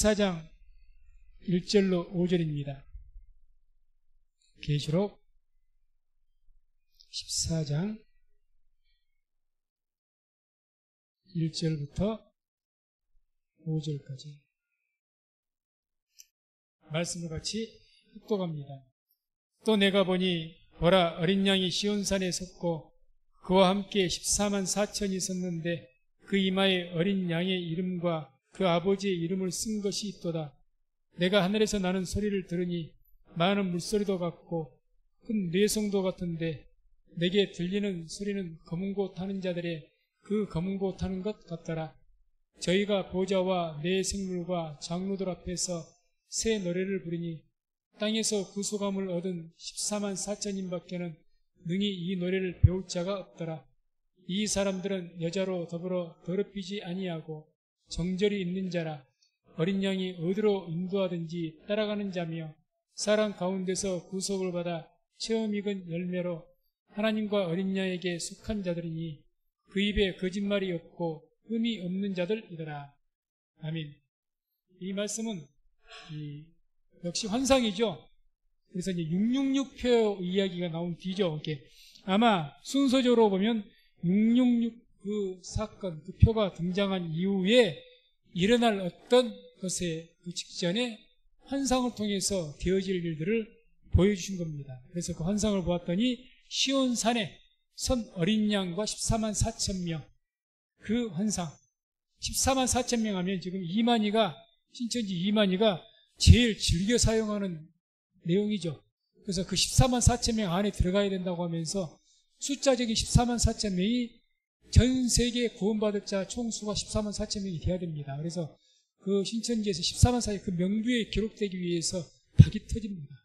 14장 1절로 5절입니다. 계시록 14장 1절부터 5절까지 말씀을 같이 묵독합니다. 또 내가 보니 보라, 어린 양이 시온산에 섰고 그와 함께 14만 4천이 섰는데 그 이마에 어린 양의 이름과 그 아버지의 이름을 쓴 것이 있도다. 내가 하늘에서 나는 소리를 들으니 많은 물소리도 같고 큰 뇌성도 같은데 내게 들리는 소리는 검은 고 타는 자들의 그 검은 고 타는 것 같더라. 저희가 보좌와 내 생물과 장로들 앞에서 새 노래를 부르니 땅에서 구속함을 얻은 14만 4천인밖에는 능히 이 노래를 배울 자가 없더라. 이 사람들은 여자로 더불어 더럽히지 아니하고 정절이 있는 자라. 어린 양이 어디로 인도하든지 따라가는 자며 사람 가운데서 구속을 받아 처음 익은 열매로 하나님과 어린 양에게 속한 자들이니 그 입에 거짓말이 없고 흠이 없는 자들이더라. 아멘. 이 말씀은 역시 환상이죠. 그래서 이제 666표 이야기가 나온 뒤죠. 이렇게 아마 순서적으로 보면 666 그 사건, 그 표가 등장한 이후에 일어날 어떤 것의 그 직전에 환상을 통해서 되어질 일들을 보여주신 겁니다. 그래서 그 환상을 보았더니 시온산에 선 어린 양과 14만 4천 명, 그 환상 14만 4천 명 하면 지금 이만희가 신천지 이만희가 제일 즐겨 사용하는 내용이죠. 그래서 그 14만 4천 명 안에 들어가야 된다고 하면서 숫자적인 14만 4천 명이 전 세계 구원받을 자 총수가 14만 4천 명이 돼야 됩니다. 그래서 그 신천지에서 14만 4천 그 명부에 기록되기 위해서 박이 터집니다.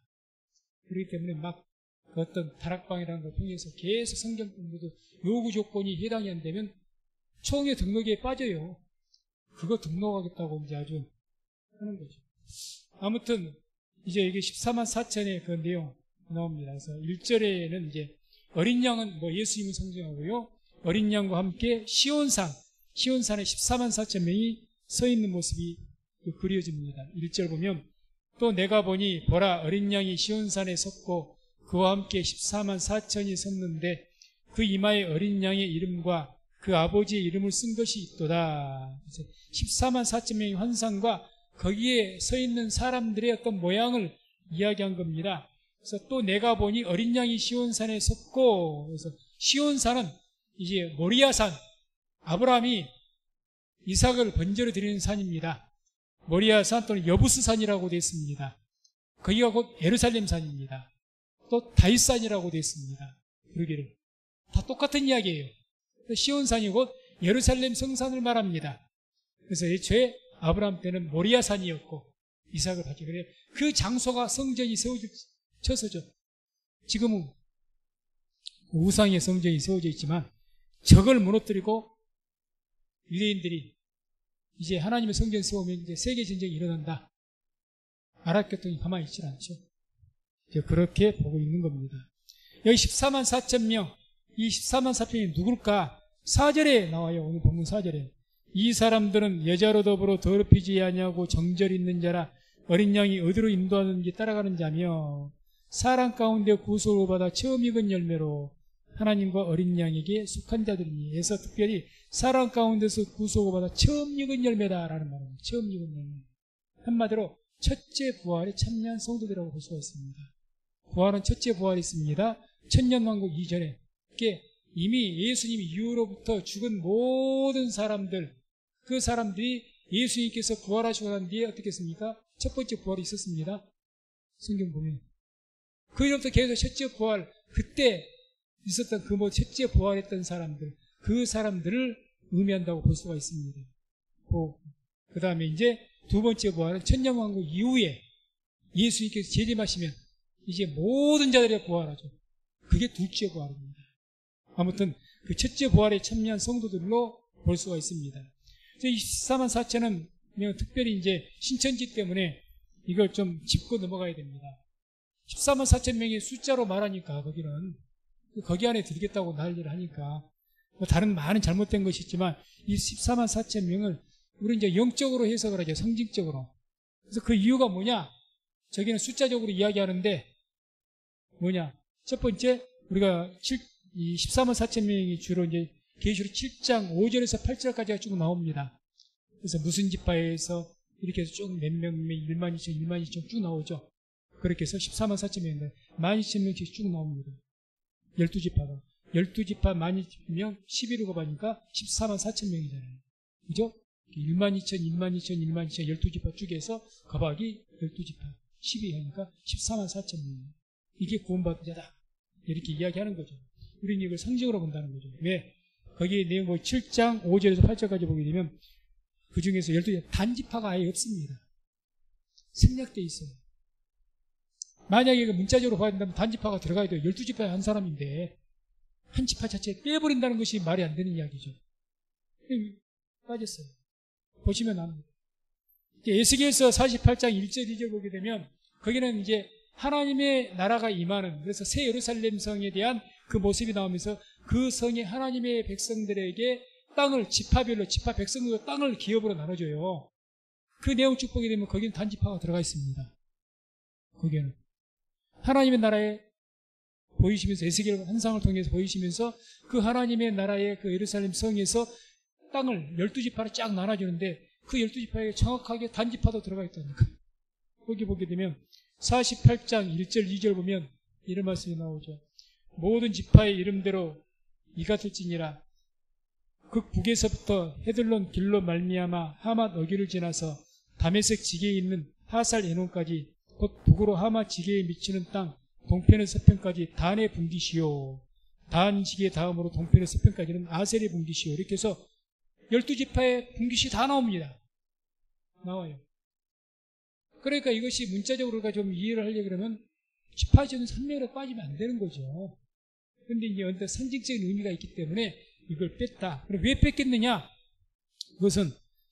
그렇기 때문에 막 그 어떤 다락방이라는 걸 통해서 계속 성경 공부도 요구 조건이 해당이 안 되면 총회 등록에 빠져요. 그거 등록하겠다고 이제 아주 하는 거죠. 아무튼 이제 이게 14만 4천의 그 내용 나옵니다. 그래서 1절에는 이제 어린 양은 뭐 예수님을 상징하고요. 어린 양과 함께 시온산에 14만 4천 명이 서 있는 모습이 그려집니다. 1절 보면 또 내가 보니 보라, 어린 양이 시온산에 섰고 그와 함께 14만 4천이 섰는데 그 이마에 어린 양의 이름과 그 아버지의 이름을 쓴 것이 있도다. 14만 4천 명의 환상과 거기에 서 있는 사람들의 어떤 모양을 이야기한 겁니다. 그래서 또 내가 보니 어린 양이 시온산에 섰고, 그래서 시온산은 이제 모리아산, 아브라함이 이삭을 번제로 드리는 산입니다. 모리아산 또는 여부스산이라고 되어 있습니다. 거기가 곧 예루살렘 산입니다. 또 다윗산이라고 되어 있습니다. 그러기를 다 똑같은 이야기예요. 시온산이 곧 예루살렘 성산을 말합니다. 그래서 애초에 아브라함 때는 모리아산이었고 이삭을 받게 그래요. 그 장소가 성전이 세워져서죠. 지금은 우상의 성전이 세워져 있지만 적을 무너뜨리고 유대인들이 이제 하나님의 성전 세우면 이제 세계 전쟁이 일어난다. 아랍 교통이 가만히 있질 않죠. 그렇게 보고 있는 겁니다. 여기 14만 4천 명, 이 14만 4천이 누굴까? 4절에 나와요. 오늘 본문 4절에. 이 사람들은 여자로 더불어 더럽히지 아니하고 정절 있는 자라. 어린 양이 어디로 인도하는지 따라가는 자며 사람 가운데 구속을 받아 처음 익은 열매로 하나님과 어린 양에게 속한 자들이니. 그래서 특별히 사람 가운데서 구속을 받아 처음 익은 열매다라는 말입니다. 처음 익은 열매. 한마디로 첫째 부활에 참여한 성도들이라고 볼 수가 있습니다. 부활은 첫째 부활이 있습니다. 천년왕국 이전에. 이미 예수님이 이후로부터 죽은 모든 사람들, 그 사람들이 예수님께서 부활하시고 난 뒤에 어떻게 했습니까? 첫 번째 부활이 있었습니다. 성경 보면. 그 이후부터 계속 첫째 부활, 그때 있었던 그 첫째 부활했던 사람들, 그 사람들을 의미한다고 볼 수가 있습니다. 그 다음에 이제 두 번째 부활은 천년왕국 이후에 예수님께서 재림하시면 이제 모든 자들이 부활하죠. 그게 둘째 부활입니다. 아무튼 그 첫째 부활에 참여한 성도들로 볼 수가 있습니다. 14만 4천은 특별히 이제 신천지 때문에 이걸 좀 짚고 넘어가야 됩니다. 14만 4천 명의 숫자로 말하니까 거기 안에 들겠다고 난리를 하니까 다른 많은 잘못된 것이 있지만 이 14만 4천 명을 우리 이제 영적으로 해석을 하죠. 상징적으로. 그래서 그 이유가 뭐냐? 저기는 숫자적으로 이야기하는데 뭐냐? 첫 번째, 우리가 14만 4천 명이 주로 이제 계시록 7장 5절에서 8절까지가 쭉 나옵니다. 그래서 무슨 지파에서 이렇게 해서 쭉 몇 명, 1만 2천, 1만 2천 쭉 나오죠. 그렇게 해서 14만 4천 명인데 1만 2천 명씩 쭉 나옵니다. 12지파가. 12지파 1만 2천 명, 11을 곱하니까 14만 4천 명이잖아요. 그죠? 1만 2천, 1만 2천, 1만 2천, 12지파 쪽에서 곱하기 12지파 12하니까 14만 4천 명. 이게 구원받은 자다. 이렇게 이야기하는 거죠. 우리는 이걸 상징으로 본다는 거죠. 왜? 거기에 내용 7장 5절에서 8절까지 보게 되면 그 중에서 12지파 단지파가 아예 없습니다. 생략되어 있어요. 만약에 문자적으로 봐야 된다면 단지파가 들어가야 돼요. 12지파에 한 사람인데 한 지파 자체에 빼버린다는 것이 말이 안 되는 이야기죠. 빠졌어요. 보시면 압니다. 에스겔서 48장 1절 2절 보게 되면 거기는 이제 하나님의 나라가 임하는, 그래서 새 예루살렘 성에 대한 그 모습이 나오면서 그 성에 하나님의 백성들에게 땅을 지파별로 지파 백성들로 땅을 기업으로 나눠줘요. 그 내용 쭉 보게 되면 거기는 단지파가 들어가 있습니다. 거기에는 하나님의 나라에 보이시면서 에스겔 환상을 통해서 보이시면서 그 하나님의 나라의 그 예루살렘 성에서 땅을 12지파로 쫙 나눠주는데 그 12지파에 정확하게 단지파도 들어가 있다는 거예요. 거기 보게 되면 48장 1절 2절 보면 이런 말씀이 나오죠. 모든 지파의 이름대로 이 같을지니라. 극북에서부터 헤들론 길로 말미암아 하맛 어귀를 지나서 다메섹 지게에 있는 하살 에논까지 곧 북으로 하맛 지게에 미치는 땅 동편의 서편까지 단의 분기시오. 단 지게 다음으로 동편의 서편까지는 아셀의 분기시오. 이렇게 해서 12지파의 분기시 다 나옵니다. 나와요. 그러니까 이것이 문자적으로 우리가 좀 이해를 하려고 그러면 지파적인 산맥으로 빠지면 안 되는 거죠. 그런데 이제 어떤 상징적인 의미가 있기 때문에 이걸 뺐다. 그럼 왜 뺐겠느냐? 그것은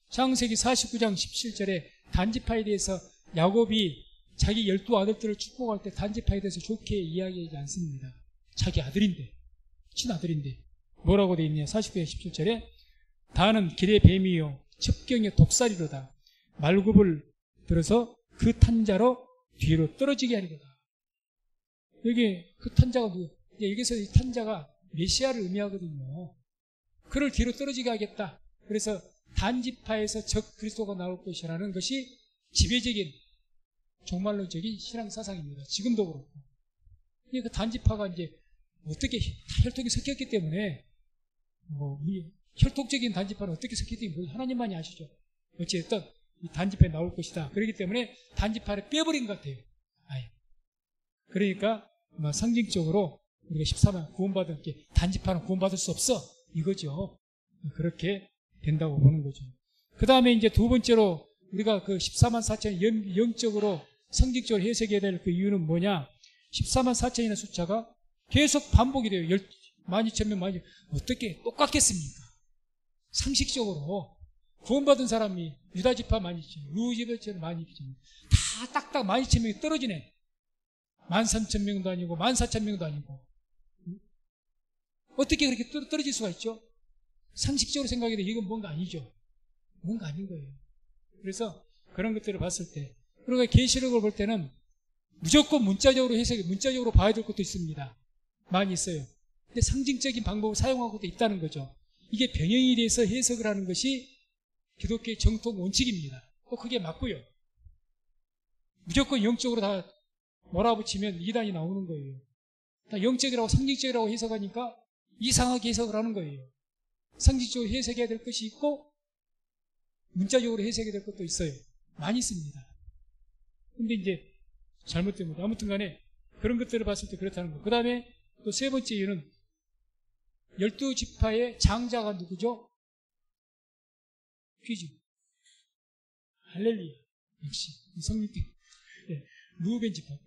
창세기 49장 17절에 단지파에 대해서 야곱이 자기 12아들들을 축복할 때 단지파에 대해서 좋게 이야기하지 않습니다. 자기 아들인데, 친아들인데. 뭐라고 되어 있냐? 49장 17절에 다는 길의 뱀이요 첩경의 독살이로다. 말굽을 들어서 그 탄자로 뒤로 떨어지게 하리로다. 여기 그 탄자가 누구? 여기서 이 탄자가 메시아를 의미하거든요. 그를 뒤로 떨어지게 하겠다. 그래서 단지파에서 적 그리스도가 나올 것이라는 것이 지배적인 종말론적인 신앙 사상입니다. 지금도 그렇고. 그 단지파가 이제 어떻게 다 혈통이 섞였기 때문에 이 혈통적인 단지파는 어떻게 섞였는지 하나님만이 아시죠. 어찌됐든 이 단지파에 나올 것이다. 그렇기 때문에 단지파를 빼버린 것 같아요. 아예. 그러니까 상징적으로 우리가 14만 구원받을 게 단지파는 구원받을 수 없어. 이거죠. 그렇게 된다고 보는 거죠. 그 다음에 이제 두 번째로 우리가 그 14만 4천 영적으로 상징적으로 해석해야 될 그 이유는 뭐냐? 14만 4천이라는 숫자가 계속 반복이 돼요. 12,000명, 어떻게 똑같겠습니까? 상식적으로 구원받은 사람이 유다지파 12,000명, 루지파처럼 12,000명, 다 딱딱 12,000명이 떨어지네. 13,000명도 아니고 14,000명도 아니고. 어떻게 그렇게 떨어질 수가 있죠? 상식적으로 생각해도 이건 뭔가 아니죠. 뭔가 아닌 거예요. 그래서 그런 것들을 봤을 때, 그리고 계시록을 볼 때는 무조건 문자적으로 문자적으로 봐야 될 것도 있습니다. 많이 있어요. 근데 상징적인 방법을 사용하고도 있다는 거죠. 이게 병행이 돼서 해석을 하는 것이 기독교의 정통 원칙입니다. 또 그게 맞고요. 무조건 영적으로 다 몰아붙이면 이단이 나오는 거예요. 다 영적이라고 상징적이라고 해석하니까 이상하게 해석을 하는 거예요. 상징적으로 해석해야 될 것이 있고 문자적으로 해석해야 될 것도 있어요. 많이 있습니다. 근데 이제 잘못된 거죠. 아무튼 간에 그런 것들을 봤을 때 그렇다는 거. 그 다음에 또 세 번째 이유는 12지파의 장자가 누구죠? 퀴즈. 할렐루야. 역시 성립된 네. 루벤 지파.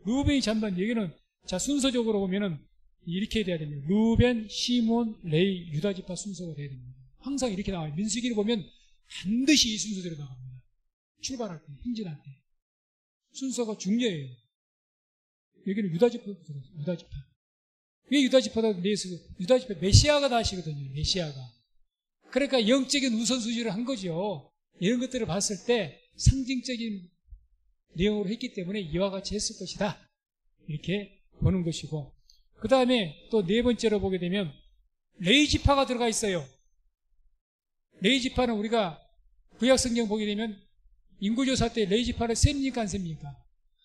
루벤이 잠깐 여기는 자 순서적으로 보면은 이렇게 돼야 됩니다. 루벤, 시몬, 레이, 유다 지파 순서가 돼야 됩니다. 항상 이렇게 나와요. 민수기를 보면 반드시 이 순서대로 나갑니다. 출발할 때, 행진할 때. 순서가 중요해요. 여기는 유다지파부터 들어요. 유다지파. 왜 유다지파다? 유다지파 메시아가 나시거든요. 메시아가. 그러니까 영적인 우선순위를 한 거죠. 이런 것들을 봤을 때 상징적인 내용으로 했기 때문에 이와 같이 했을 것이다. 이렇게 보는 것이고, 그 다음에 또 네 번째로 보게 되면 레이지파가 들어가 있어요. 레이지파는 우리가 구약 성경 보게 되면 인구조사 때 레이지파를 셉니까 안 셉니까?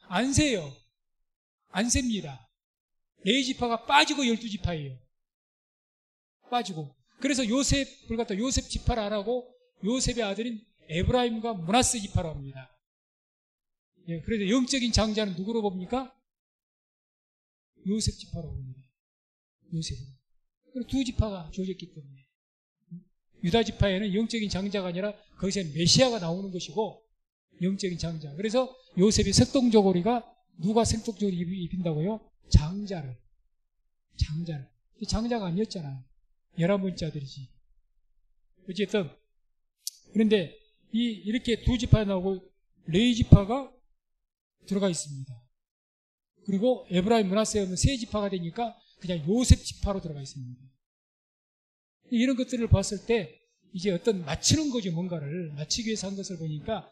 안 세요. 안 셉니다. 레이지파가 빠지고 12지파예요. 빠지고. 그래서 요셉을 갖다 요셉 지파를 안 하고 요셉의 아들인 에브라임과 므낫세 지파로 합니다. 예, 그래서 영적인 장자는 누구로 봅니까? 요셉 지파로 봅니다. 요셉. 그리고 두 지파가 주어졌기 때문에 유다 지파에는 영적인 장자가 아니라 거기서 메시아가 나오는 것이고 영적인 장자. 그래서 요셉이 색동저고리가 누가 색동저고리 입힌다고요? 장자를. 장자가 아니었잖아요. 11번째 아들이지. 어쨌든 그런데 이렇게 두 지파가 나오고 레위 지파가 들어가 있습니다. 그리고 에브라임 므낫세 없는 세 지파가 되니까 그냥 요셉 지파로 들어가 있습니다. 이런 것들을 봤을 때 이제 어떤 맞추는 거죠. 뭔가를 맞추기 위해서 한 것을 보니까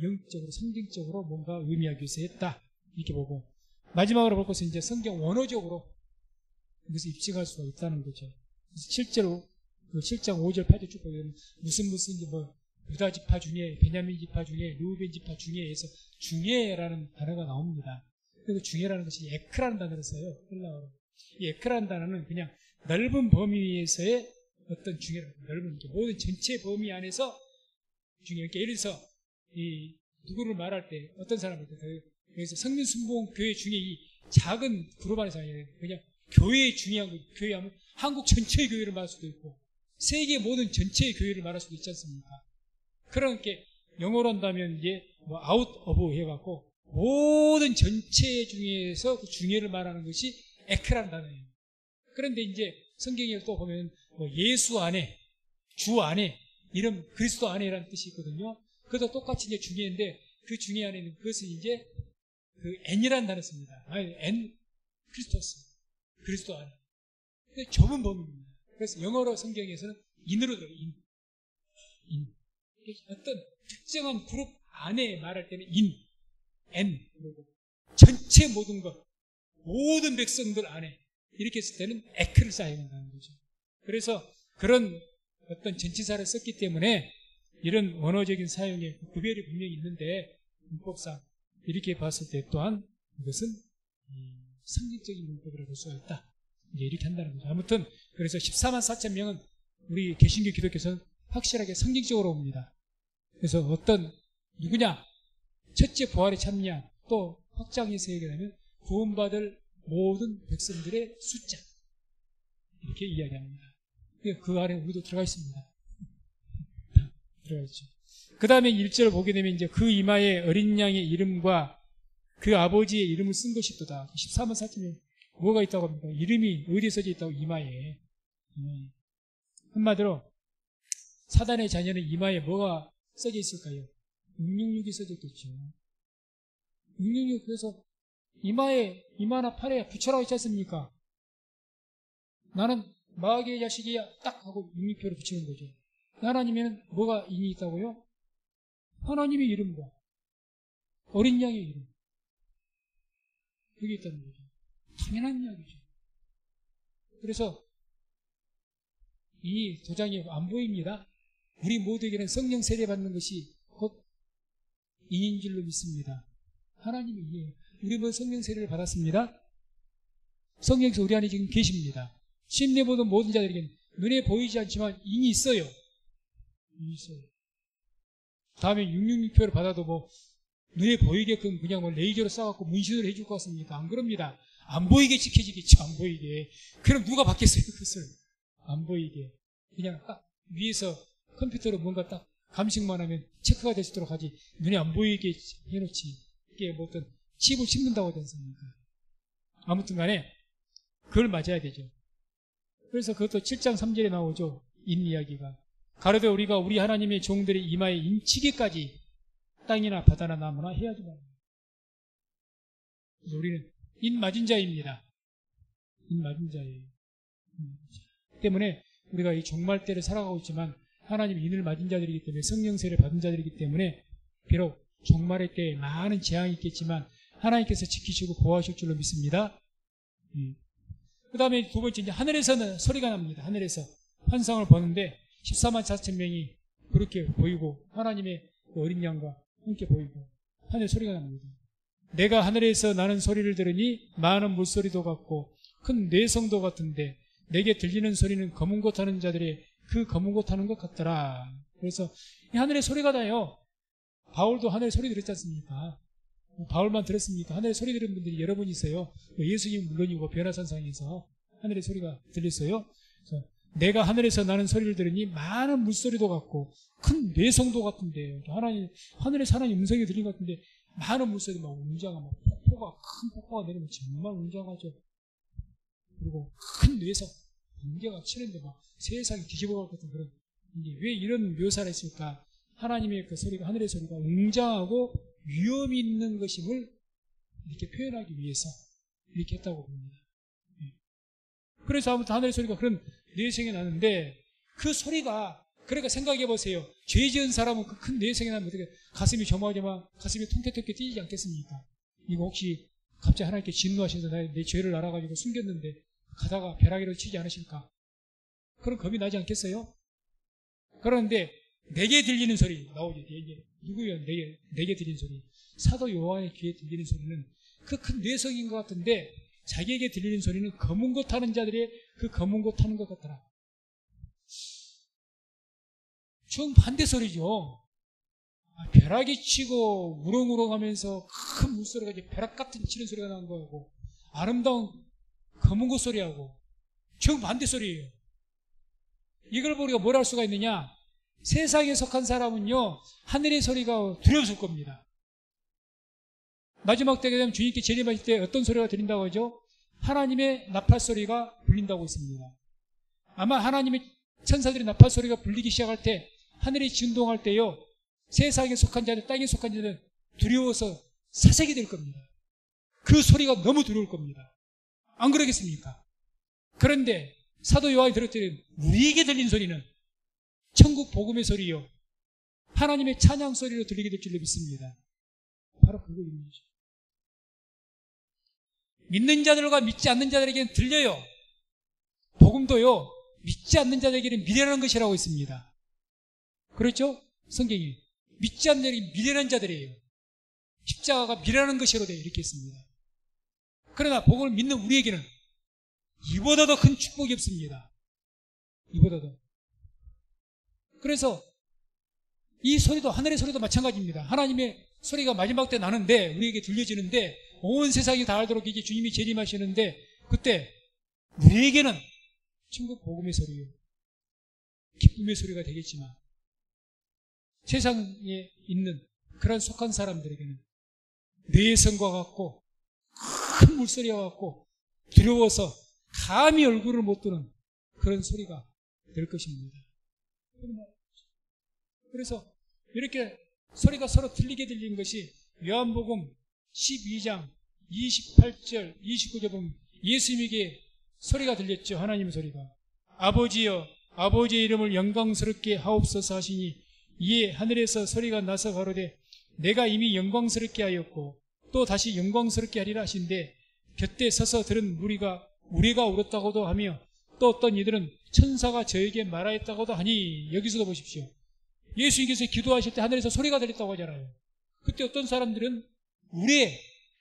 영적으로 성경적으로 뭔가 의미하기 위해서 했다 이렇게 보고, 마지막으로 볼 것은 이제 성경 원어적으로 이것을 입증할 수가 있다는 거죠. 그래서 실제로 7장 5절 8절 쭉 보면 무슨 유다 지파 중에, 베냐민 지파 중에, 르우벤 지파 중에에서 중에라는 단어가 나옵니다. 그리고 중에라는 것이 에크라는 단어를 써요. 헬라어로. 이 에크라는 단어는 그냥 넓은 범위에서의 어떤 중에라는, 넓은 모든 전체 범위 안에서 중에, 그러니까 예를 들어서 누구를 말할 때 어떤 사람을 그래서 성민순봉 교회 중에 이 작은 그룹 안에서 아니에요. 그냥 교회의 중요한 거, 교회하면 한국 전체의 교회를 말할 수도 있고 세계 모든 전체의 교회를 말할 수도 있지 않습니까? 그러니까 영어로 한다면 이제 out of 해갖고 모든 전체 중에서 그 중에를 말하는 것이 에크라는 단어예요. 그런데 이제 성경에 또 보면 예수 안에, 주 안에, 이런 그리스도 안에라는 뜻이 있거든요. 그것도 똑같이 이제 중에인데 그 중에 안에는 그것은 이제 그 N이라는 단어 씁니다. N 크리스토스, 그리스도 안에. 근데 좁은 범위입니다. 그래서 영어로 성경에서는 인으로 들어요. 인. 어떤 특정한 그룹 안에 말할 때는 N, 그리고 전체 모든 것, 모든 백성들 안에 이렇게 했을 때는 에크를 사용한다는 거죠. 그래서 그런 어떤 전치사를 썼기 때문에 이런 원어적인 사용에 구별이 분명히 있는데 문법상 이렇게 봤을 때 또한 이것은 성경적인 문법이라고 볼 수가 있다. 이제 이렇게 한다는 거죠. 아무튼 그래서 14만 4천 명은 우리 개신교 기독교에서는 확실하게 성경적으로 봅니다. 그래서 어떤 누구냐? 첫째 부활에 참냐? 또 확장해서 얘기하면 구원받을 모든 백성들의 숫자 이렇게 이야기합니다. 그 안에 우리도 들어가 있습니다. 들어가 있죠. 그 다음에 1절을 보게 되면 이제 그 이마에 어린 양의 이름과 그 아버지의 이름을 쓴 것이도다. 14만 4천명 뭐가 있다고 합니까? 이름이 어디에 써져 있다고? 이마에. 한마디로 사단의 자녀는 이마에 뭐가 써져 있을까요? 666이 써져 있겠죠. 666 그래서 이마에, 이마나 팔에 붙여라고 했지 않습니까? 나는 마귀의 자식이야 딱 하고 666표를 붙이는 거죠. 하나님에는 뭐가 인이 있다고요? 하나님의 이름과 어린 양의 이름, 그게 있다는 거죠. 당연한 이야기죠. 그래서 이 도장이 안 보입니다. 우리 모두에게는 성령 세례 받는 것이 곧 인인 줄로 믿습니다. 하나님의 인이에요. 우리 모두 성령 세례를 받았습니다. 성령에서 우리 안에 지금 계십니다. 심내 보던 모든 자들에게는 눈에 보이지 않지만 인이 있어요. 인이 있어요. 다음에 666표를 받아도 눈에 보이게끔 그냥 레이저로 쏴갖고 문신을 해줄 것 같습니까? 안 그럽니다. 안 보이게 지켜지겠죠. 안 보이게. 그럼 누가 받겠어요? 그것을. 안 보이게. 그냥 딱 위에서 컴퓨터로 뭔가 딱 감식만 하면 체크가 될 수 있도록 하지. 눈에 안 보이게 해놓지. 이게 어떤 칩을 심는다고 하지 않습니까? 아무튼 간에 그걸 맞아야 되죠. 그래서 그것도 7장 3절에 나오죠. 인 이야기가. 가로되 우리가 우리 하나님의 종들의 이마에 인치기까지 땅이나 바다나 나무나 해야지 말입니다. 우리는 인 맞은 자입니다. 인 맞은 자예요. 때문에 우리가 이 종말 때를 살아가고 있지만 하나님 인을 맞은 자들이기 때문에 성령세를 받은 자들이기 때문에 비록 종말의 때에 많은 재앙이 있겠지만 하나님께서 지키시고 보호하실 줄로 믿습니다. 그 다음에 두 번째, 이제 하늘에서는 소리가 납니다. 하늘에서 환상을 보는데 14만 4천 명이 그렇게 보이고 하나님의 그 어린 양과 함께 보이고 하늘 소리가 납니다. 내가 하늘에서 나는 소리를 들으니 많은 물소리도 같고 큰 뇌성도 같은데 내게 들리는 소리는 검은 것 하는 자들의 그 검은 것 하는 것 같더라. 그래서 이 하늘의 소리가 나요. 바울도 하늘의 소리 들었지 않습니까? 바울만 들었습니까? 하늘의 소리 들은 분들이 여러 분 있어요. 예수님 물론이고 변화산상에서 하늘의 소리가 들렸어요. 내가 하늘에서 나는 소리를 들으니 많은 물소리도 같고 큰 뇌성도 같은데 하늘에서 하나님 음성이 들린 것 같은데 많은 물소리 막 웅장한 큰 폭포가 내리면 정말 웅장하죠. 그리고 큰 뇌성 번개가 치는데 막 세상이 뒤집어갈 것 같은 그런 왜 이런 묘사를 했을까? 하나님의 그 소리가 하늘의 소리가 웅장하고 위험이 있는 것임을 이렇게 표현하기 위해서 이렇게 했다고 봅니다. 그래서 아무튼 하늘의 소리가 그런 뇌성이 나는데 그 소리가 그러니까 생각해 보세요. 죄 지은 사람은 그 큰 뇌성이 나면 어떻게 가슴이 조마조마 가슴이 통태통태 뛰지 않겠습니까? 이거 혹시 갑자기 하나님께 진노하셔서 내 죄를 알아가지고 숨겼는데 가다가 벼락이라도 치지 않으실까? 그런 겁이 나지 않겠어요? 그런데 내게 들리는 소리 나오죠. 누구예요? 내게 들리는 소리. 사도 요한의 귀에 들리는 소리는 그 큰 뇌성인 것 같은데 자기에게 들리는 소리는 검은 것 하는 자들의 그 검은 것 하는 것 같더라. 정반대 소리죠. 벼락이 치고 우렁우렁하면서 큰 물소리가 이제 벼락 같은 치는 소리가 나는 거고 아름다운 검은 것 소리하고 정반대 소리예요. 이걸 우리가 뭘 할 수가 있느냐? 세상에 속한 사람은요 하늘의 소리가 두려웠을 겁니다. 마지막 때가 되면 주님께 재림하실 때 어떤 소리가 들린다고 하죠? 하나님의 나팔 소리가 불린다고 했습니다. 아마 하나님의 천사들의 나팔 소리가 불리기 시작할 때 하늘이 진동할 때요 세상에 속한 자들, 땅에 속한 자들 두려워서 사색이 될 겁니다. 그 소리가 너무 두려울 겁니다. 안 그러겠습니까? 그런데 사도 요한이 들었더니 우리에게 들린 소리는 천국 복음의 소리요 하나님의 찬양 소리로 들리게 될 줄로 믿습니다. 바로 그거입니다. 믿는 자들과 믿지 않는 자들에게는 들려요. 복음도요 믿지 않는 자들에게는 미련한 것이라고 했습니다. 그렇죠? 성경이 믿지 않는 자들이 미련한 자들이에요. 십자가가 미련한 것이로 되어 이렇게 했습니다. 그러나 복음을 믿는 우리에게는 이보다도 큰 축복이 없습니다. 이보다도. 그래서 이 소리도 하늘의 소리도 마찬가지입니다. 하나님의 소리가 마지막 때 나는데 우리에게 들려지는데 온 세상이 다 알도록 이제 주님이 재림하시는데 그때 우리에게는 천국 복음의 소리요 기쁨의 소리가 되겠지만 세상에 있는 그런 속한 사람들에게는 뇌성과 같고 큰 물소리와 같고 두려워서 감히 얼굴을 못 드는 그런 소리가 될 것입니다. 그래서 이렇게 소리가 서로 들리게 들린 것이 요한복음 12장 28절 29절 보면 예수님에게 소리가 들렸죠. 하나님의 소리가 아버지여 아버지의 이름을 영광스럽게 하옵소서 하시니 이에 하늘에서 소리가 나서 가로되 내가 이미 영광스럽게 하였고 또 다시 영광스럽게 하리라 하신데 곁에 서서 들은 무리가 울었다고도 하며 또 어떤 이들은 천사가 저에게 말하였다고도 하니 여기서도 보십시오. 예수님께서 기도하실 때 하늘에서 소리가 들렸다고 하잖아요. 그때 어떤 사람들은 우리의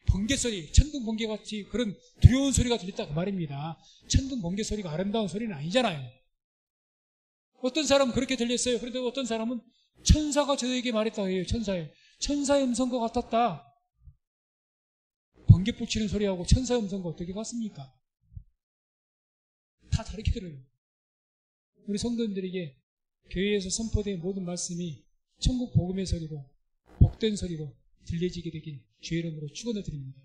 번개소리, 천둥 번개같이 그런 두려운 소리가 들렸다 그 말입니다. 천둥 번개 소리가 아름다운 소리는 아니잖아요. 어떤 사람은 그렇게 들렸어요. 그런데 어떤 사람은 천사가 저에게 말했다고 해요. 천사의 음성과 같았다. 번개불 치는 소리하고 천사의 음성과 어떻게 같습니까? 다 다르게 들어요. 우리 성도님들에게 교회에서 선포된 모든 말씀이 천국 복음의 소리로 복된 소리로 들려지게 되길 주의 이름으로 축원을 드립니다.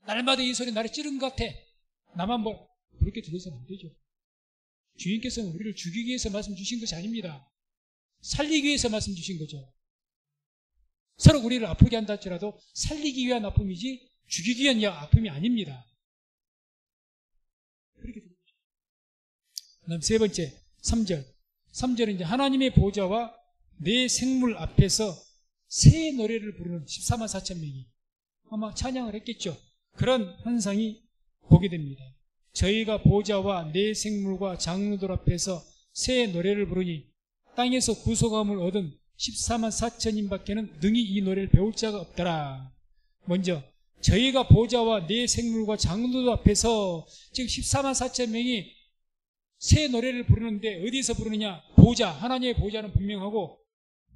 날마다 이 소리 나를 찌른 것 같아. 나만 그렇게 들려서는 안 되죠. 주님께서는 우리를 죽이기 위해서 말씀 주신 것이 아닙니다. 살리기 위해서 말씀 주신 거죠. 서로 우리를 아프게 한다 할지라도 살리기 위한 아픔이지 죽이기 위한 아픔이 아닙니다. 그렇게 됩니다. 그다음 세 번째 3절. 3절은 이제 하나님의 보좌와 내 생물 앞에서 새 노래를 부르는 14만 4천 명이 아마 찬양을 했겠죠. 그런 환상이 보게 됩니다. 저희가 보좌와 내 생물과 장로들 앞에서 새 노래를 부르니 땅에서 구속함을 얻은 14만 4천인밖에는 능히 이 노래를 배울 자가 없더라. 먼저 저희가 보좌와 내 생물과 장로들 앞에서 지금 14만 4천 명이 새 노래를 부르는데 어디서 부르느냐? 보좌, 하나님의 보좌는 분명하고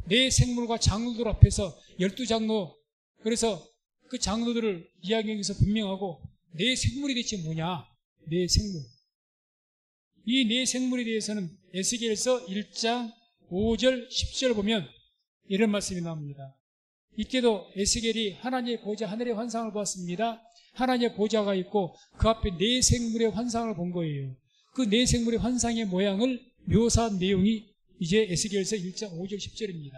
내 생물과 장로들 앞에서 12장로, 그래서 그 장로들을 이야기해서 분명하고 내 생물이 대체 뭐냐? 내 생물. 이 내 생물에 대해서는 에스겔서 1장 5절 10절 보면 이런 말씀이 나옵니다. 이때도 에스겔이 하나님의 보좌 하늘의 환상을 보았습니다. 하나님의 보좌가 있고 그 앞에 네 생물의 환상을 본 거예요. 그 네 생물의 환상의 모양을 묘사한 내용이 이제 에스겔서 1장 5절 10절입니다.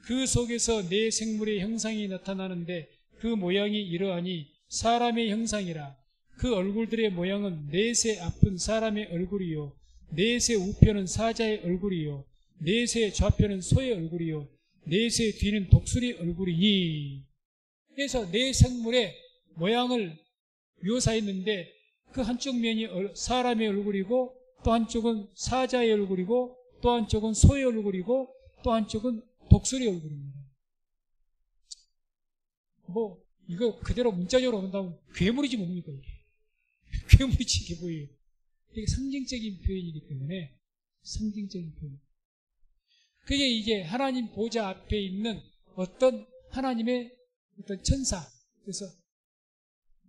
그 속에서 네 생물의 형상이 나타나는데 그 모양이 이러하니 사람의 형상이라. 그 얼굴들의 모양은 넷의 앞은 사람의 얼굴이요, 넷의 우편은 사자의 얼굴이요, 넷의 좌편은 소의 얼굴이요, 넷의 뒤는 독수리 얼굴이니. 그래서 네 생물의 모양을 묘사했는데 그 한쪽 면이 사람의 얼굴이고 또 한쪽은 사자의 얼굴이고 또 한쪽은 소의 얼굴이고 또 한쪽은 독수리 얼굴입니다. 뭐 이거 그대로 문자적으로 본다면 괴물이지 뭡니까 이게. 괴물이지 이게 뭐예요. 이게 상징적인 표현이기 때문에 상징적인 표현. 그게 이제 하나님 보좌 앞에 있는 어떤 하나님의 어떤 천사. 그래서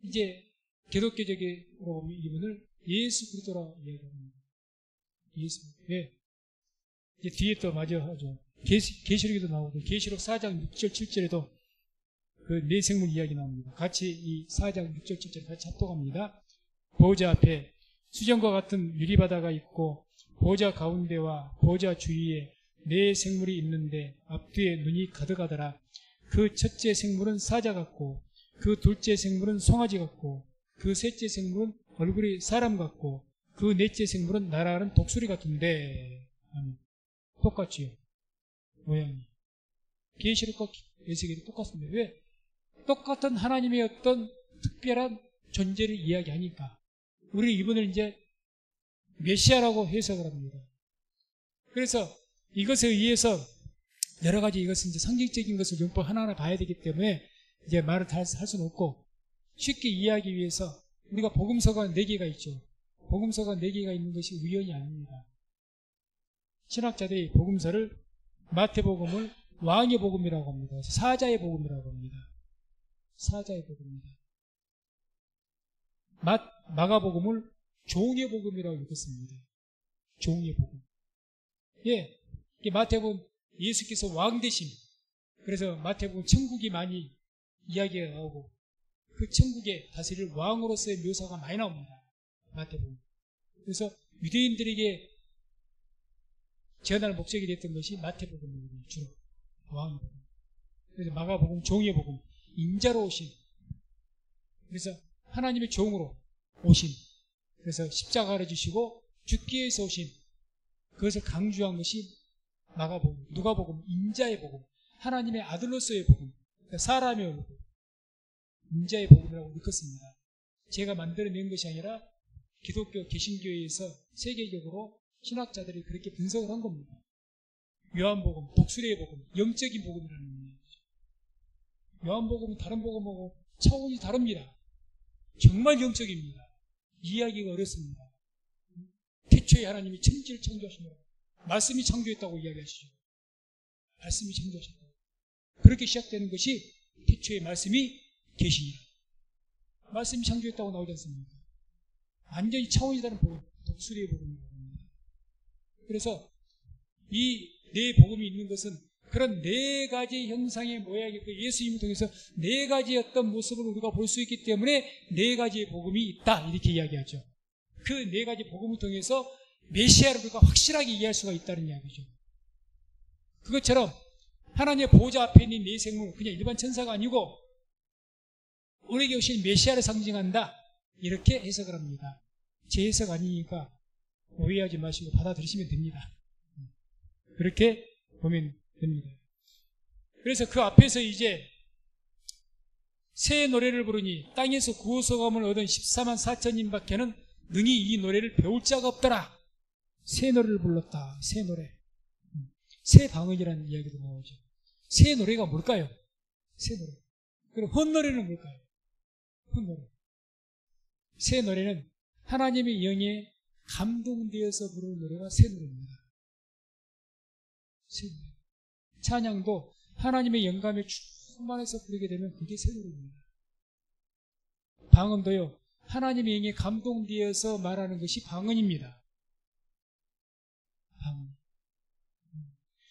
이제 기독교적으로 보면 이분을 예수 그리스도라고 이야기합니다. 예수. 왜? 이제 뒤에 또 마저 하죠. 계시록에도 나오고 계시록 4장 6절 7절에도 그 네 생물 이야기 나옵니다. 같이 이 4장 6절 7절 같이 합독합니다. 보좌 앞에 수정과 같은 유리바다가 있고 보좌 가운데와 보좌 주위에 네 생물이 있는데 앞뒤에 눈이 가득하더라. 그 첫째 생물은 사자 같고 그 둘째 생물은 송아지 같고 그 셋째 생물은 얼굴이 사람 같고 그 넷째 생물은 날아가는 독수리 같은데. 똑같지요. 모양이. 계시록과 에스겔이 똑같습니다. 왜? 똑같은 하나님의 어떤 특별한 존재를 이야기하니까 우리 이분을 이제 메시아라고 해석을 합니다. 그래서 이것에 의해서 여러 가지 이것은 이제 상징적인 것을 율법 하나하나 봐야 되기 때문에 이제 말을 다 할 수는 없고 쉽게 이해하기 위해서 우리가 복음서가 4개가 있죠. 복음서가 4개가 있는 것이 우연이 아닙니다. 신학자들이 복음서를 마태복음을 왕의 복음이라고 합니다. 사자의 복음이라고 합니다. 사자의 복음입니다. 마가복음을 종의 복음이라고 읽었습니다. 종의 복음. 예, 마태복음 예수께서 왕 되심. 그래서 마태복음 천국이 많이 이야기가 나오고 그 천국의 다스릴 왕으로서의 묘사가 많이 나옵니다. 마태복음. 그래서 유대인들에게 전할 목적이 됐던 것이 마태복음입니다. 주로 왕의 복음. 그래서 마가복음 종의 복음. 인자로 오신. 그래서 하나님의 종으로 오신. 그래서 십자가를 주시고 죽기 위해서 오신. 그것을 강조한 것이 마가복음, 누가복음, 인자의 복음, 하나님의 아들로서의 복음, 그러니까 사람의 얼굴, 인자의 복음이라고 읽었습니다. 제가 만들어낸 것이 아니라 기독교 개신교회에서 세계적으로 신학자들이 그렇게 분석을 한 겁니다. 요한복음, 독수리의 복음, 영적인 복음이라는 겁니다. 요한복음은 다른 복음하고 차원이 다릅니다. 정말 영적입니다. 이해하기가 어렵습니다. 태초에 하나님이 천지를 창조하시느라 말씀이 창조했다고 이야기하시죠. 말씀이 창조하셨다고. 그렇게 시작되는 것이 태초의 말씀이 계시니라. 말씀이 창조했다고 나오지 않습니까? 완전히 차원이 다른 복음, 독수리의 복음이라고 합니다. 그래서 이 네 복음이 있는 것은 그런 네 가지 형상의 모양이 그 예수님을 통해서 네 가지의 어떤 모습을 우리가 볼 수 있기 때문에 네 가지의 복음이 있다 이렇게 이야기하죠. 그 네 가지 복음을 통해서 메시아를 우리가 확실하게 이해할 수가 있다는 이야기죠. 그것처럼 하나님의 보좌 앞에 있는 네 생물 그냥 일반 천사가 아니고 우리에게 오신 메시아를 상징한다 이렇게 해석을 합니다. 제 해석 아니니까 오해하지 마시고 받아들이시면 됩니다. 그렇게 보면 됩니다. 그래서 그 앞에서 이제 새 노래를 부르니 땅에서 구원소감을 얻은 14만 4천인밖에는 능히 이 노래를 배울 자가 없더라. 새 노래를 불렀다. 새 노래. 새 방언이라는 이야기도 나오죠. 새 노래가 뭘까요? 새 노래. 그럼 헛노래는 뭘까요? 헛노래. 새 노래는 하나님의 영에 감동되어서 부르는 노래가 새 노래입니다. 새 노래. 찬양도 하나님의 영감에 충만해서 부르게 되면 그게 새 노래입니다. 방언도요, 하나님의 영에 감동되어서 말하는 것이 방언입니다. 방언.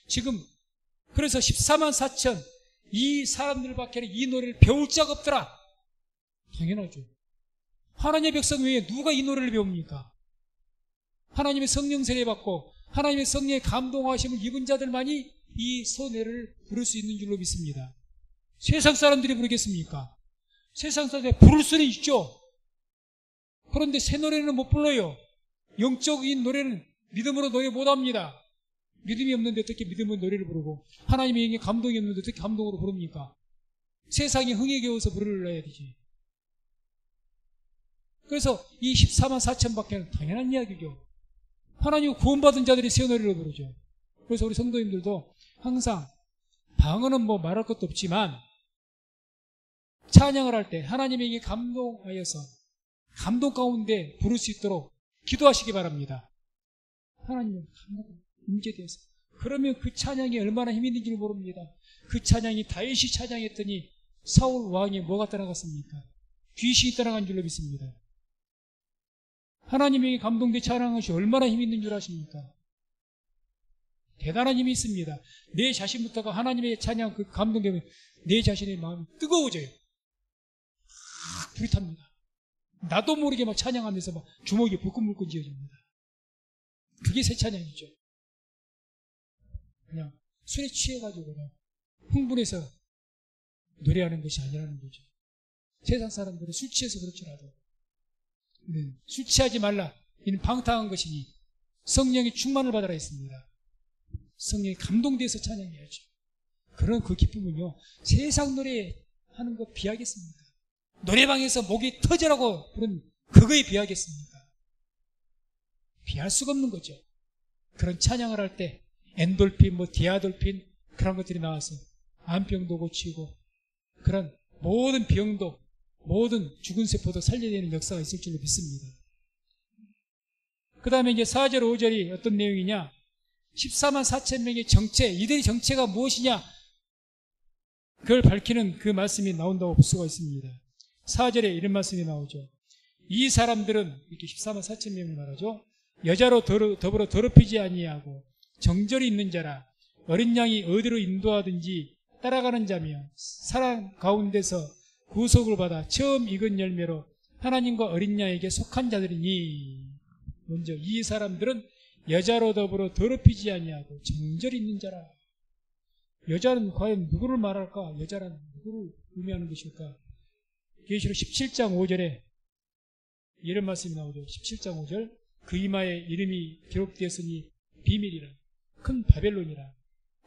지금 그래서 14만 4천 이 사람들밖에는 이 노래를 배울 자가 없더라. 당연하죠. 하나님의 백성 외에 누가 이 노래를 배웁니까? 하나님의 성령 세례받고 하나님의 성령의 감동하심을 입은 자들만이 이 소노래를 부를 수 있는 줄로 믿습니다. 세상 사람들이 부르겠습니까? 세상 사람들이 부를 수는 있죠. 그런데 새 노래는 못 불러요. 영적인 노래는 믿음으로 노래 못합니다. 믿음이 없는데 어떻게 믿음으로 노래를 부르고 하나님의 영에 감동이 없는데 어떻게 감동으로 부릅니까? 세상에 흥에 겨워서 불러야 되지. 그래서 이 14만 4천밖에는 당연한 이야기죠. 하나님 구원받은 자들이 새 노래를 부르죠. 그래서 우리 성도님들도 항상 방언은 뭐 말할 것도 없지만 찬양을 할 때 하나님에게 감동하여서 감동 가운데 부를 수 있도록 기도하시기 바랍니다. 하나님의 감동 임재되어서. 그러면 그 찬양이 얼마나 힘이 있는지를 모릅니다. 그 찬양이 다윗이 찬양했더니 사울 왕에 뭐가 떠나갔습니까? 귀신이 떠나간 줄로 믿습니다. 하나님에게 감동돼 찬양한 것이 얼마나 힘이 있는 줄 아십니까? 대단한 힘이 있습니다. 내 자신부터가 하나님의 찬양 그 감동되면 내 자신의 마음이 뜨거워져요. 불이 탑니다. 나도 모르게 막 찬양하면서 막 주먹이 불끈불끈 지어집니다. 그게 새 찬양이죠. 그냥 술에 취해가지고 그냥 흥분해서 노래하는 것이 아니라는 거죠. 세상 사람들은 술 취해서 그렇더라도 술 취하지 말라. 이는 방탕한 것이니 성령의 충만을 받아라 했습니다. 성령이 감동돼서 찬양해야죠. 그런 그 기쁨은요, 세상 노래 하는 거 비하겠습니까? 노래방에서 목이 터져라고 부른 그거에 비하겠습니까? 비할 수가 없는 거죠. 그런 찬양을 할 때 엔돌핀, 디아돌핀 그런 것들이 나와서 암병도 고치고 그런 모든 병도 모든 죽은 세포도 살려내는 역사가 있을 줄로 믿습니다. 그 다음에 이제 4절, 5절이 어떤 내용이냐? 14만 4천 명의 정체, 이들의 정체가 무엇이냐? 그걸 밝히는 그 말씀이 나온다고 볼 수가 있습니다. 4절에 이런 말씀이 나오죠. 이 사람들은, 이렇게 14만 4천 명을 말하죠. 여자로 더불어 더럽히지 아니하고 정절이 있는 자라, 어린 양이 어디로 인도하든지 따라가는 자며 사랑 가운데서 구속을 받아 처음 익은 열매로 하나님과 어린 양에게 속한 자들이니. 먼저 이 사람들은 여자로 더불어 더럽히지 아니하고 정절이 있는 자라. 여자는 과연 누구를 말할까? 여자란 누구를 의미하는 것일까? 계시록 17장 5절에 이런 말씀이 나오죠. 17장 5절. 그 이마에 이름이 기록되었으니 비밀이라, 큰 바벨론이라,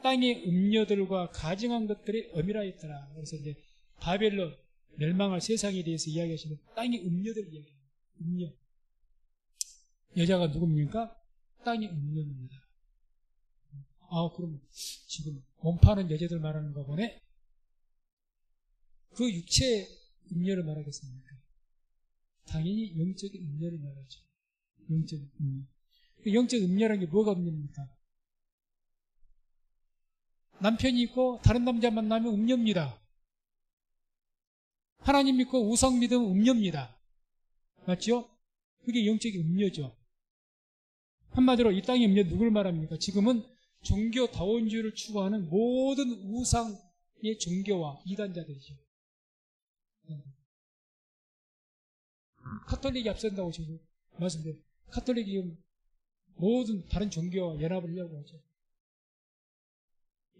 땅의 음녀들과 가증한 것들의 어미라였더라. 그래서 이제 바벨론, 멸망할 세상에 대해서 이야기하시는 땅의 음녀들 이야기합니다. 음녀. 여자가 누굽니까? 땅의 음녀입니다. 아, 그럼 지금 몸 파는 여자들 말하는가 보네? 그 육체 음녀를 말하겠습니까? 당연히 영적인 음녀를 말하죠. 영적인 음녀. 영적 음녀라는 게 뭐가 음녀입니까? 남편이 있고 다른 남자 만나면 음녀입니다. 하나님 믿고 우상 믿으면 음녀입니다. 맞죠? 그게 영적인 음녀죠. 한마디로 이 땅의 음녀 누굴 말합니까? 지금은 종교다원주의를 추구하는 모든 우상의 종교와 이단자들이죠. 카톨릭이 앞선다고 지금 말씀드려요. 카톨릭이 모든 다른 종교와 연합을 하려고 하죠.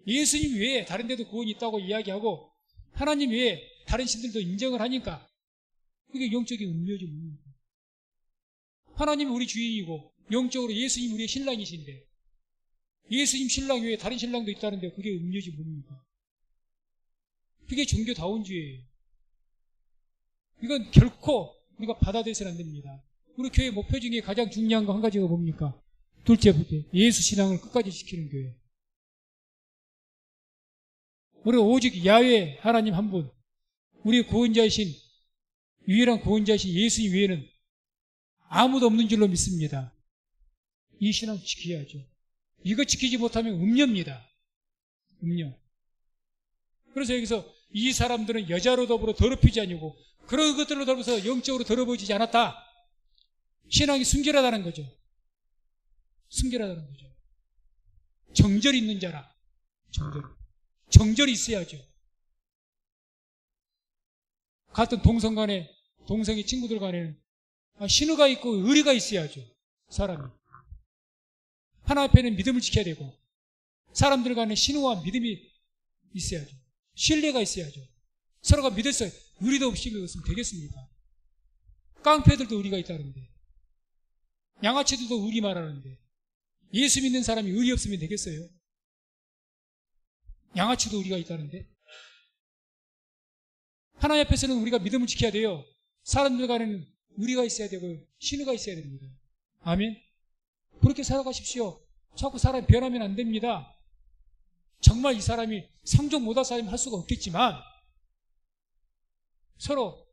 예수님 외에 다른 데도 구원이 있다고 이야기하고 하나님 외에 다른 신들도 인정을 하니까 그게 영적인 음료죠. 하나님이 우리 주인이고 영적으로 예수님 우리의 신랑이신데 예수님 신랑 외에 다른 신랑도 있다는데 그게 음료지 뭡니까? 그게 종교다운주의예요. 이건 결코 우리가 받아들여서는 안 됩니다. 우리 교회 목표 중에 가장 중요한 거 한 가지가 뭡니까? 둘째, 예수 신앙을 끝까지 지키는 교회. 우리 오직 야훼 하나님 한 분, 우리 구원자이신, 유일한 구원자이신 예수님 외에는 아무도 없는 줄로 믿습니다. 이 신앙 지켜야죠. 이거 지키지 못하면 음녀입니다. 음녀. 그래서 여기서 이 사람들은 여자로 더불어 더럽히지 아니고 그런 것들로 더불어서 영적으로 더러워지지 않았다. 신앙이 순결하다는 거죠. 순결하다는 거죠. 정절이 있는 자라. 정절이 있어야죠. 같은 동성 간에, 동성의 친구들 간에는 신의가 있고 의리가 있어야죠. 사람이. 하나 앞에는 믿음을 지켜야 되고 사람들 간에 신의와 믿음이 있어야죠. 신뢰가 있어야죠. 서로가 믿었어요. 의리도 없이 믿었으면 되겠습니까? 깡패들도 의리가 있다는데, 양아치들도 의리 말하는데, 예수 믿는 사람이 의리 없으면 되겠어요? 양아치도 의리가 있다는데, 하나님 앞에서는 우리가 믿음을 지켜야 돼요. 사람들 간에는 의리가 있어야 되고 신의가 있어야 됩니다. 아멘. 그렇게 살아가십시오. 자꾸 사람이 변하면 안 됩니다. 정말 이 사람이 상종 못할 사람이 할 수가 없겠지만 서로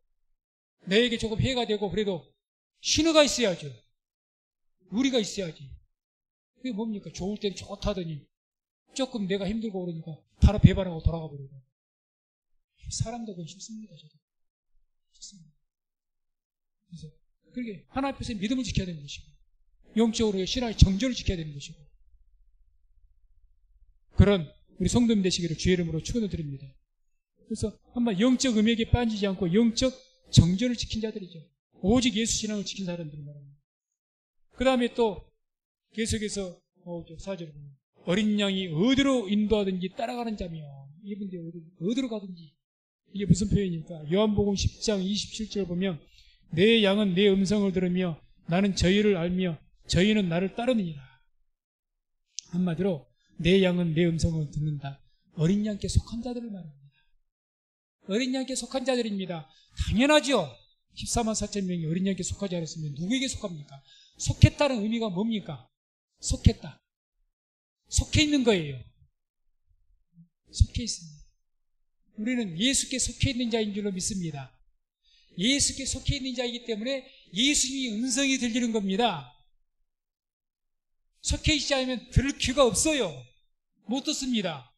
내에게 조금 해가 되고 그래도 신의가 있어야죠. 의리가 있어야지. 그게 뭡니까? 좋을 때는 좋다더니 조금 내가 힘들고 그러니까 바로 배반하고 돌아가 버리고. 사람도 그건 쉽습니다. 저도. 쉽습니다. 그래서 그렇게 하나님 앞에서 믿음을 지켜야 되는 것이고 영적으로 신앙의 정절을 지켜야 되는 것이고 그런 우리 성도님 되시기를 주의 이름으로 축원을 드립니다. 그래서 한번 영적 음욕에 빠지지 않고 영적 정절을 지킨 자들이죠. 오직 예수 신앙을 지킨 사람들이 말합니다. 그 다음에 또 계속해서 4절에 보면 어린 양이 어디로 인도하든지 따라가는 자며 이분들이 어디로 가든지 이게 무슨 표현입니까? 요한복음 10장 27절 보면 내 양은 내 음성을 들으며 나는 저희를 알며 저희는 나를 따르느니라. 한마디로 내 양은 내 음성을 듣는다. 어린 양께 속한 자들을 말합니다. 어린 양께 속한 자들입니다. 당연하죠. 14만 4천 명이 어린 양께 속하지 않았으면 누구에게 속합니까? 속했다는 의미가 뭡니까? 속했다. 속해 있는 거예요. 속해 있습니다. 우리는 예수께 속해 있는 자인 줄로 믿습니다. 예수께 속해 있는 자이기 때문에 예수님의 음성이 들리는 겁니다. 속해 있지 않으면 들을 귀가 없어요. 못 듣습니다.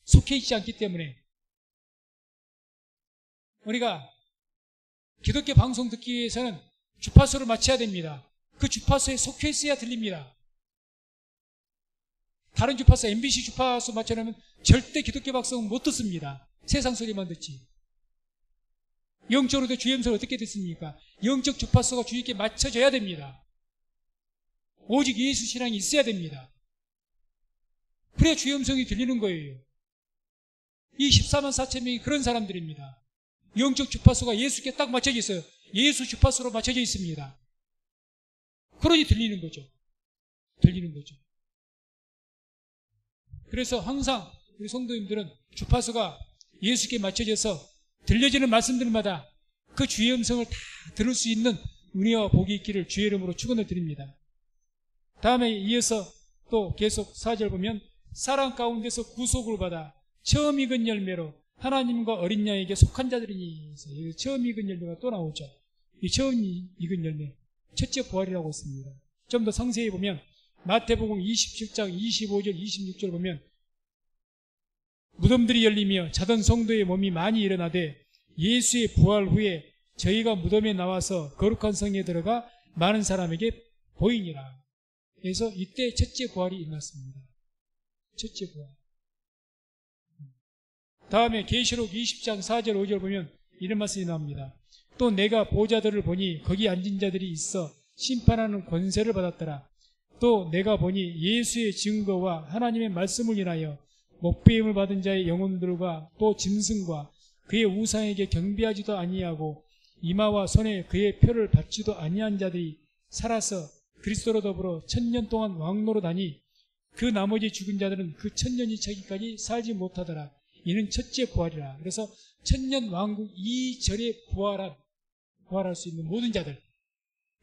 속해 있지 않기 때문에. 우리가 기독교 방송 듣기 위해서는 주파수를 맞춰야 됩니다. 그 주파수에 속해 있어야 들립니다. 다른 주파수, MBC 주파수 맞춰놓으면 절대 기독교 방송은 못 듣습니다. 세상 소리만 듣지. 영적으로도 주의 음성을 어떻게 듣습니까? 영적 주파수가 주님께 맞춰져야 됩니다. 오직 예수 신앙이 있어야 됩니다. 그래야 주의 음성이 들리는 거예요. 이 14만 4천 명이 그런 사람들입니다. 영적 주파수가 예수께 딱 맞춰져 있어요. 예수 주파수로 맞춰져 있습니다. 그러니 들리는 거죠. 들리는 거죠. 그래서 항상 우리 성도님들은 주파수가 예수께 맞춰져서 들려지는 말씀들마다 그 주의 음성을 다 들을 수 있는 은혜와 복이 있기를 주의 이름으로 축원을 드립니다. 다음에 이어서 또 계속 4절 보면 사랑 가운데서 구속을 받아 처음 익은 열매로 하나님과 어린 양에게 속한 자들이니 여기 처음 익은 열매가 또 나오죠. 이 처음 익은 열매 첫째 부활이라고 했습니다. 좀 더 상세히 보면 마태복음 27장 25절 26절 보면 무덤들이 열리며 자던 성도의 몸이 많이 일어나되 예수의 부활 후에 저희가 무덤에 나와서 거룩한 성에 들어가 많은 사람에게 보이니라. 그래서 이때 첫째 부활이 일어났습니다. 첫째 부활. 다음에 계시록 20장 4절 5절 보면 이런 말씀이 나옵니다. 또 내가 보좌들을 보니 거기 앉은 자들이 있어 심판하는 권세를 받았더라. 또 내가 보니 예수의 증거와 하나님의 말씀을 인하여 목배임을 받은 자의 영혼들과 또 짐승과 그의 우상에게 경배하지도 아니하고 이마와 손에 그의 표를 받지도 아니한 자들이 살아서 그리스도로 더불어 1000년 동안 왕노로 다니 그 나머지 죽은 자들은 그 1000년이 차기까지 살지 못하더라. 이는 첫째 부활이라. 그래서 천년왕국 2절에 부활할 수 있는 모든 자들,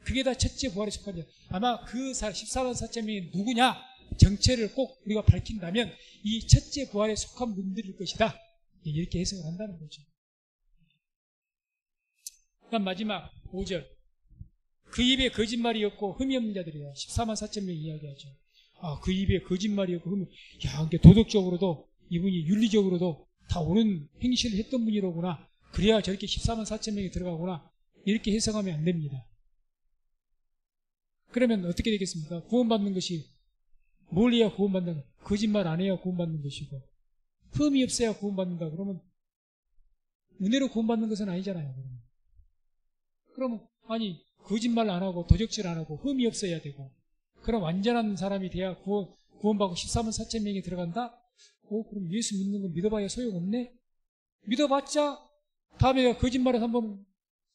그게 다 첫째 부활에 속한 자. 아마 그 14만 4천 명이 누구냐 정체를 꼭 우리가 밝힌다면 이 첫째 부활에 속한 분들일 것이다, 이렇게 해석을 한다는 거죠. 그다음 마지막 5절, 그 입에 거짓말이 없고 흠이 없는 자들이야. 14만 4천 명 이야기하죠. 그 입에 거짓말이 없고 흠이, 그러니까 도덕적으로도 이분이 윤리적으로도 다 옳은 행실을 했던 분이로구나, 그래야 저렇게 14만 4천 명이 들어가구나, 이렇게 해석하면 안 됩니다. 그러면 어떻게 되겠습니까? 구원받는 것이 뭘 해야 구원받는, 거짓말 안 해야 구원받는 것이고 흠이 없어야 구원받는다. 그러면 은혜로 구원받는 것은 아니잖아요. 그러면 아니, 거짓말 안 하고 도적질 안 하고 흠이 없어야 되고, 그럼 완전한 사람이 돼야 구원받고 14만 4천 명이 들어간다? 그럼 예수 믿는 건 믿어봐야 소용없네? 믿어봤자 다음에 거짓말을 한번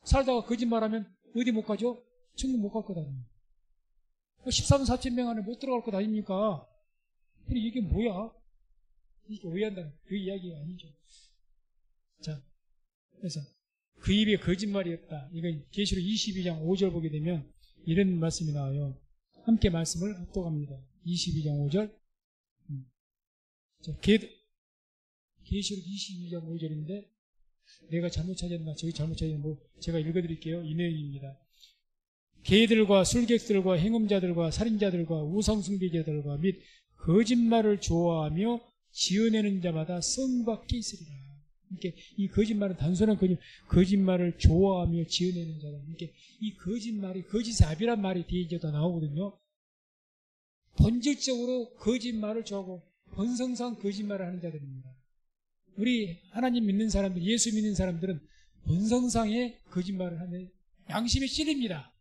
살다가 거짓말하면 어디 못 가죠? 천국 못 갈 것 아닙니까? 14만 4천 명 안에 못 들어갈 것 아닙니까? 근데 이게 뭐야? 이게 오해한다는 그 이야기가 아니죠. 자, 그래서 그 입에 거짓말이 없다. 이건 계시록 22장 5절 보게 되면 이런 말씀이 나와요. 함께 말씀을 합독합니다. 22장 5절. 자, 계시록 22장 5절인데 내가 잘못 찾았나? 저기 잘못 찾았나? 제가 읽어드릴게요. 이 내용입니다. 개들과 술객들과 행음자들과 살인자들과 우상숭배자들과 및 거짓말을 좋아하며 지어내는 자마다 성 밖에 있으리라. 이렇게 이 거짓말은 단순한 거짓말을 좋아하며 지어내는 자다. 이렇게 이 거짓말이 거짓의 압이란 말이 뒤에 이제 더 나오거든요. 본질적으로 거짓말을 좋아하고 본성상 거짓말을 하는 자들입니다. 우리 하나님 믿는 사람들, 예수 믿는 사람들은 본성상의 거짓말을 하는, 양심이 찔립니다.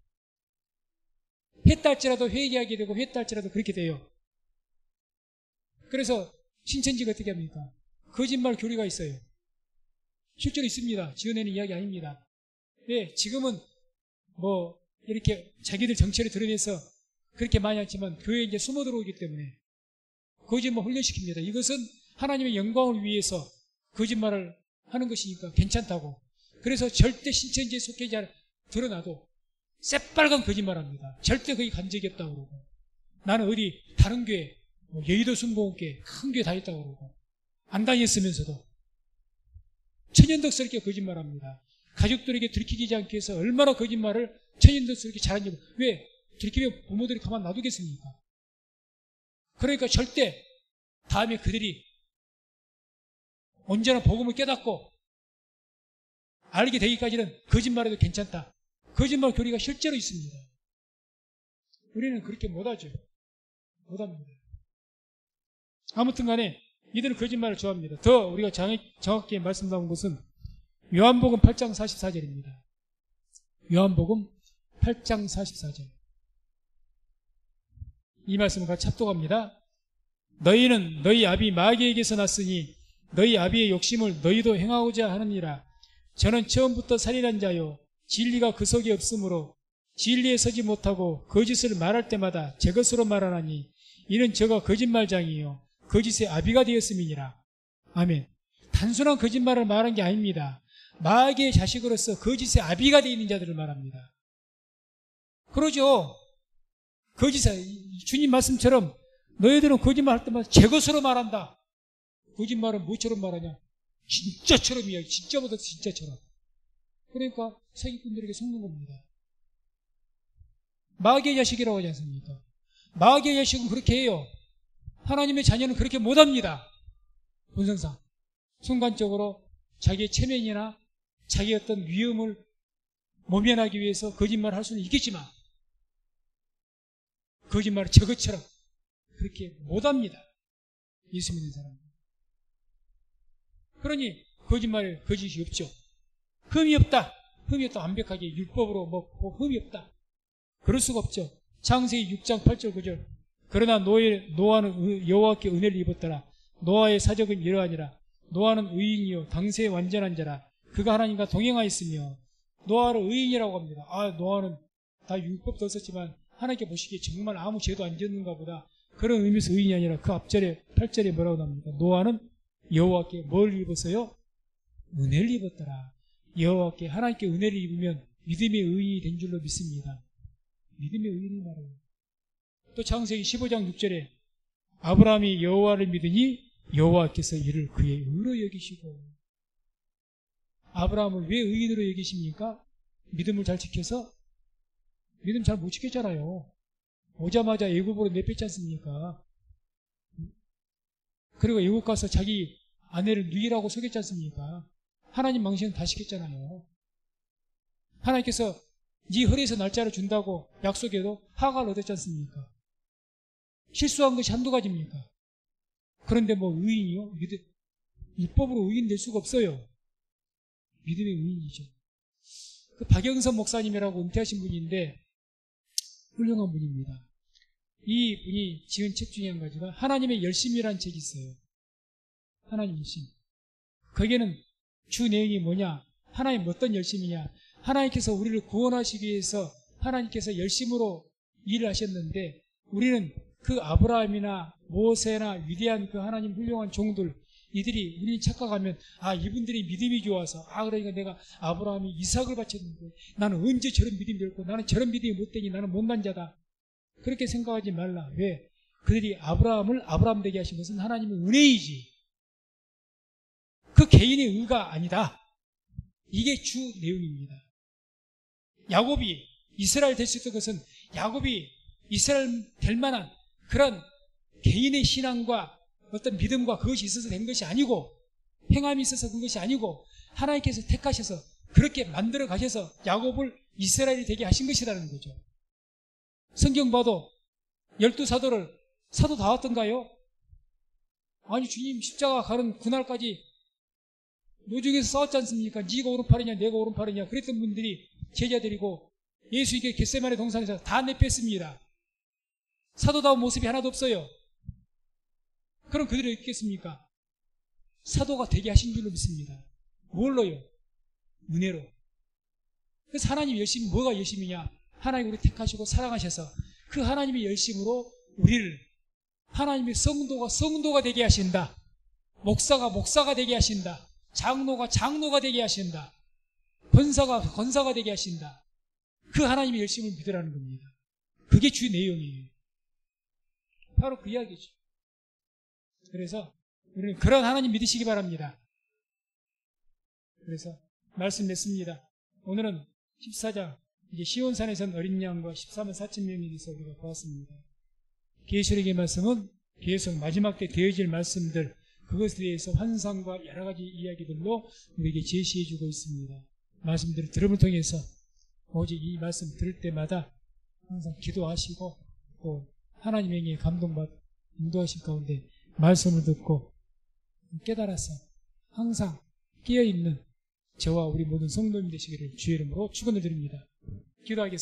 했다 할지라도 회개하게 되고 했다 할지라도 그렇게 돼요. 그래서 신천지가 어떻게 합니까? 거짓말 교리가 있어요. 실제로 있습니다. 지어내는 이야기 아닙니다. 네, 지금은 이렇게 자기들 정체를 드러내서 그렇게 많이 하지만 교회에 이제 숨어 들어오기 때문에 거짓말 훈련시킵니다. 이것은 하나님의 영광을 위해서 거짓말을 하는 것이니까 괜찮다고. 그래서 절대 신천지에 속해지 드러나도 새빨간 거짓말합니다. 절대 거기 간 적이 없다고 그러고, 나는 어디 다른 교회, 여의도 순복음교회 큰 교회 다녔다고 그러고, 안 다녔으면서도 천연덕스럽게 거짓말합니다. 가족들에게 들키지 않기 위해서 얼마나 거짓말을 천연덕스럽게 잘하는지. 왜? 들키면 부모들이 가만 놔두겠습니까? 그러니까 절대 다음에 그들이 언제나 복음을 깨닫고 알게 되기까지는 거짓말해도 괜찮다. 거짓말 교리가 실제로 있습니다. 우리는 그렇게 못하죠. 못합니다. 아무튼 간에 이들은 거짓말을 좋아합니다. 더 우리가 정확히 말씀 나온 것은 요한복음 8장 44절입니다. 요한복음 8장 44절. 이 말씀을 같이 합독합니다. 너희는 너희 아비 마귀에게서 났으니 너희 아비의 욕심을 너희도 행하고자 하느니라. 저는 처음부터 살인한 자요 진리가 그 속에 없으므로 진리에 서지 못하고 거짓을 말할 때마다 제 것으로 말하나니 이는 저가 거짓말장이요 거짓의 아비가 되었음이니라. 아멘. 단순한 거짓말을 말한 게 아닙니다. 마귀의 자식으로서 거짓의 아비가 되어 있는 자들을 말합니다. 그러죠. 주님 말씀처럼 너희들은 거짓말 할 때마다 제 것으로 말한다. 거짓말은 뭐처럼 말하냐? 진짜처럼 이야기, 진짜보다 진짜처럼. 그러니까 사기꾼들에게 속는 겁니다. 마귀의 자식이라고 하지 않습니까? 마귀의 자식은 그렇게 해요. 하나님의 자녀는 그렇게 못합니다. 본성상. 순간적으로 자기의 체면이나 자기의 어떤 위험을 모면하기 위해서 거짓말을 할 수는 있겠지만 거짓말을 저것처럼 그렇게 못합니다. 예수 믿는 사람은. 그러니 거짓말에 거짓이 없죠. 흠이 없다. 흠이 없다. 완벽하게 율법으로 흠이 없다. 그럴 수가 없죠. 창세기 6장 8절 9절. 그러나 노아는 여호와께 은혜를 입었더라. 노아의 사적은 이러하니라. 노아는 의인이요 당세의 완전한 자라. 그가 하나님과 동행하였으며. 노아를 의인이라고 합니다. 노아는 다 율법도 썼지만 하나님께 보시기에 정말 아무 죄도 안 지었는가 보다. 그런 의미에서 의인이 아니라 그 앞절에 8절에 뭐라고 나옵니까? 노아는 여호와께 뭘 입었어요? 은혜를 입었더라. 여호와께 하나님께 은혜를 입으면 믿음의 의인이 된 줄로 믿습니다. 믿음의 의인이 말해요. 또 창세기 15장 6절에 아브라함이 여호와를 믿으니 여호와께서 이를 그의 의로 여기시고. 아브라함을 왜 의인으로 여기십니까? 믿음을 잘 지켜서? 믿음 잘 못 지켰잖아요. 오자마자 애굽으로 내뺐지 않습니까? 그리고 애굽 가서 자기 아내를 누이라고 속였지 않습니까? 하나님 망신은 다 시켰잖아요. 하나님께서 네 허리에서 날짜를 준다고 약속해도 하가를 얻었지 않습니까? 실수한 것이 한두 가지입니까? 그런데 뭐 의인이요? 율법으로 의인 될 수가 없어요. 믿음의 의인이죠. 그 박영선 목사님이라고 은퇴하신 분인데 훌륭한 분입니다. 이 분이 지은 책 중에 한 가지가 하나님의 열심이라는 책이 있어요. 하나님 열심. 거기에는 주 내용이 뭐냐? 하나님 어떤 열심이냐? 하나님께서 우리를 구원하시기 위해서 하나님께서 열심으로 일을 하셨는데 우리는 그 아브라함이나 모세나 위대한 그 하나님 훌륭한 종들 이들이 우리 착각하면 이분들이 믿음이 좋아서 그러니까 내가 아브라함이 이삭을 바쳤는데 나는 언제 저런 믿음이 될고 나는 저런 믿음이 못되니 나는 못난 자다. 그렇게 생각하지 말라. 왜? 그들이 아브라함을 아브라함 되게 하신 것은 하나님의 은혜이지 그 개인의 의가 아니다. 이게 주 내용입니다. 야곱이 이스라엘 될 수 있던 것은 야곱이 이스라엘 될 만한 그런 개인의 신앙과 어떤 믿음과 그것이 있어서 된 것이 아니고 행함이 있어서 된 것이 아니고 하나님께서 택하셔서 그렇게 만들어 가셔서 야곱을 이스라엘이 되게 하신 것이라는 거죠. 성경 봐도 12사도를 사도 다 왔던가요? 아니 주님 십자가 가는 그날까지 노중에서 싸웠지 않습니까? 네가 오른팔이냐 내가 오른팔이냐 그랬던 분들이 제자들이고 예수님께 겟세마네 동산에서 다 내뺐습니다. 사도다운 모습이 하나도 없어요. 그럼 그들이 어떻겠습니까? 사도가 되게 하신 줄로 믿습니다. 뭘로요? 은혜로. 그래서 하나님 열심히 뭐가 열심이냐? 하나님 우리 택하시고 사랑하셔서 그 하나님의 열심으로 우리를 하나님의 성도가 되게 하신다. 목사가 되게 하신다. 장로가 되게 하신다. 권사가 되게 하신다. 그 하나님의 열심을 믿으라는 겁니다. 그게 주 내용이에요. 바로 그 이야기죠. 그래서 우리는 그런 하나님 믿으시기 바랍니다. 그래서 말씀 냈습니다. 오늘은 14장 이제 시온산에선 어린 양과 14만 4천 명에 대해서 우리가 보았습니다. 계시록의 말씀은 계속 마지막 때 되어질 말씀들 그것에 대해서 환상과 여러 가지 이야기들로 우리에게 제시해주고 있습니다. 말씀들을 들음을 통해서 오직 이 말씀 들을 때마다 항상 기도하시고 또 하나님에게 감동받 인도하실 가운데 말씀을 듣고 깨달아서 항상 깨어있는 저와 우리 모든 성도님 되시기를 주의 이름으로 축원을 드립니다. 기도하겠습니다.